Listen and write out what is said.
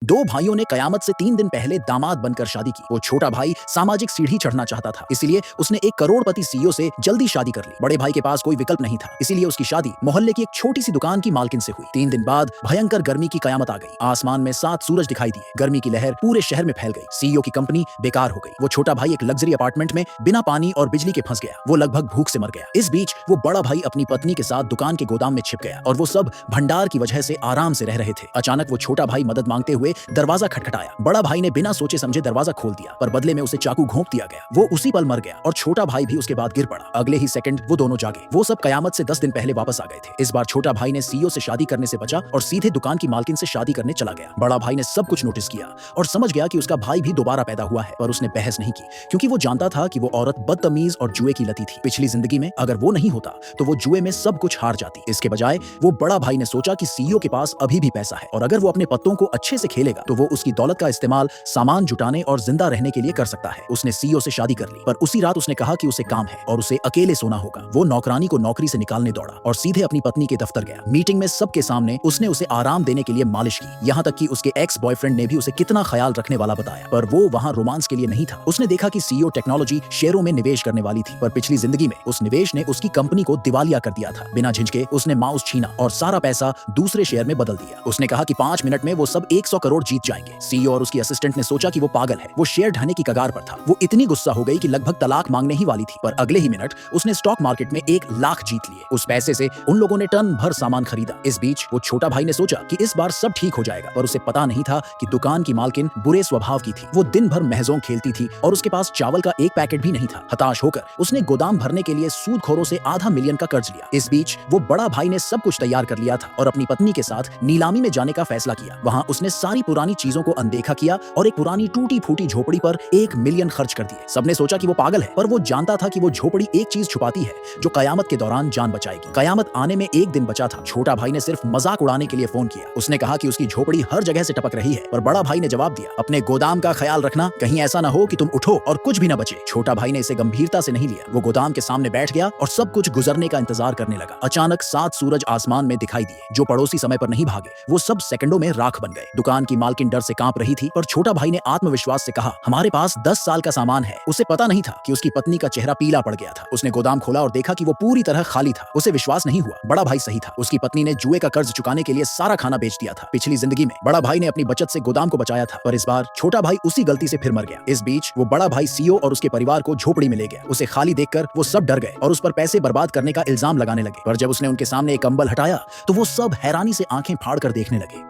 दो भाइयों ने कयामत से 3 दिन पहले दामाद बनकर शादी की। वो छोटा भाई सामाजिक सीढ़ी चढ़ना चाहता था, इसलिए उसने एक करोड़पति सीईओ से जल्दी शादी कर ली। बड़े भाई के पास कोई विकल्प नहीं था, इसीलिए उसकी शादी मोहल्ले की एक छोटी सी दुकान की मालकिन से हुई। 3 दिन बाद भयंकर गर्मी की कयामत आ गई। आसमान में 7 सूरज दिखाई दिए। गर्मी की लहर पूरे शहर में फैल गई। सीईओ की कंपनी बेकार हो गई। वो छोटा भाई एक लग्जरी अपार्टमेंट में बिना पानी और बिजली के फंस गया। वो लगभग भूख से मर गया। इस बीच वो बड़ा भाई अपनी पत्नी के साथ दुकान के गोदाम में छिप गया और वो सब भंडार की वजह से आराम से रह रहे थे। अचानक वो छोटा भाई मदद मांगते हुए दरवाजा खटखटाया। बड़ा भाई ने बिना सोचे समझे दरवाजा खोल दिया, पर बदले में उसे चाकू घोंप दिया गया। वो उसी पल मर गया और छोटा भाई भी उसके बाद गिर पड़ा। अगले ही सेकंड वो दोनों जागे। वो सब कयामत से 10 दिन पहले वापस आ गए थे। इस बार छोटा भाई ने सीईओ से शादी करने से बचा और सीधे दुकान की मालकिन से शादी करने चला गया। बड़ा भाई ने सब कुछ नोटिस किया और समझ गया कि उसका भाई भी दोबारा पैदा हुआ है, पर उसने बहस नहीं की क्योंकि वो जानता था कि वो औरत बदतमीज और जुए की लती थी। पिछली जिंदगी में अगर वो नहीं होता तो वो जुए में सब कुछ हार जाती। इसके बजाय वो बड़ा भाई ने सोचा कि सीईओ के पास अभी भी पैसा है और अगर वो अपने पत्तों को अच्छे से खेलेगा तो वो उसकी दौलत का इस्तेमाल सामान जुटाने और जिंदा रहने के लिए कर सकता है। उसने सीईओ से शादी कर ली, पर उसी रात उसने कहा कि उसे काम है और उसे अकेले सोना होगा। वो नौकरानी को नौकरी से निकालने दौड़ा और सीधे अपनी पत्नी के दफ्तर गया। मीटिंग में सबके सामने उसने उसे आराम देने के लिए मालिश की, यहाँ तक कि उसके एक्स बॉयफ्रेंड ने भी उसे कितना ख्याल रखने वाला बताया। पर वो वहाँ रोमांस के लिए नहीं था। उसने देखा कि सीईओ टेक्नोलॉजी शेयरों में निवेश करने वाली थी, पर पिछली जिंदगी में उस निवेश ने उसकी कंपनी को दिवालिया कर दिया था। बिना झिझके उसने माउस छीना और सारा पैसा दूसरे शेयर में बदल दिया। उसने कहा कि 5 मिनट में वो सब 100 करोड़ जीत जाएंगे। सीईओ और उसकी असिस्टेंट ने सोचा कि वो पागल है। वो शेयर ढहने की कगार पर था। वो इतनी गुस्सा हो गई कि लगभग तलाक मांगने ही वाली थी, पर अगले ही मिनट उसने स्टॉक मार्केट में 1 लाख जीत लिए। उस पैसे से उन लोगों ने टन भर सामान खरीदा। इस बीच वो छोटा भाई ने सोचा कि इस बार सब ठीक हो जाएगा, पर उसे पता नहीं था कि दुकान की मालकिन बुरे स्वभाव की थी। वो दिन भर महजों खेलती थी और उसके पास चावल का एक पैकेट भी नहीं था। हताश होकर उसने गोदाम भरने के लिए सूदखोरों से आधा मिलियन का कर्ज लिया। इस बीच वो बड़ा भाई ने सब कुछ तैयार कर लिया था और अपनी पत्नी के साथ नीलामी में जाने का फैसला किया। वहाँ उसने सारी पुरानी चीजों को अनदेखा किया और एक पुरानी टूटी फूटी झोपड़ी पर 1 मिलियन खर्च कर दिए। सबने सोचा कि वो पागल है, पर वो जानता था कि वो झोपड़ी एक चीज छुपाती है जो कयामत के दौरान जान बचाएगी। कयामत आने में 1 दिन बचा था। छोटा भाई ने सिर्फ मजाक उड़ाने के लिए फोन किया। उसने कहा कि उसकी झोपड़ी हर जगह से टपक रही है, पर बड़ा भाई ने जवाब दिया, अपने गोदाम का ख्याल रखना, कहीं ऐसा ना हो कि तुम उठो और कुछ भी न बचे। छोटा भाई ने इसे गंभीरता से नहीं लिया। वो गोदाम के सामने बैठ गया और सब कुछ गुजरने का इंतजार करने लगा। अचानक 7 सूरज आसमान में दिखाई दिए। जो पड़ोसी समय पर नहीं भागे वो सब सेकंडों में राख बन गए। दुकान की मालकिन डर से कांप रही थी, पर छोटा भाई ने आत्मविश्वास से कहा, हमारे पास 10 साल का सामान है। उसे पता नहीं था कि उसकी पत्नी का चेहरा पीला पड़ गया था। उसने गोदाम खोला और देखा कि वो पूरी तरह खाली था। उसे विश्वास नहीं हुआ। बड़ा भाई सही था। उसकी पत्नी ने जुए का कर्ज चुकाने के लिए सारा खाना बेच दिया था। पिछली जिंदगी में बड़ा भाई ने अपनी बचत से गोदाम को बचाया था, पर इस बार छोटा भाई उसी गलती से फिर मर गया। इस बीच वो बड़ा भाई सीईओ और उसके परिवार को झोपड़ी में ले गया। उसे खाली देखकर वो सब डर गए और उस पर पैसे बर्बाद करने का इल्जाम लगाने लगे। पर जब उसने उनके सामने एक कंबल हटाया तो वो सब हैरानी से आंखें फाड़ कर देखने लगे।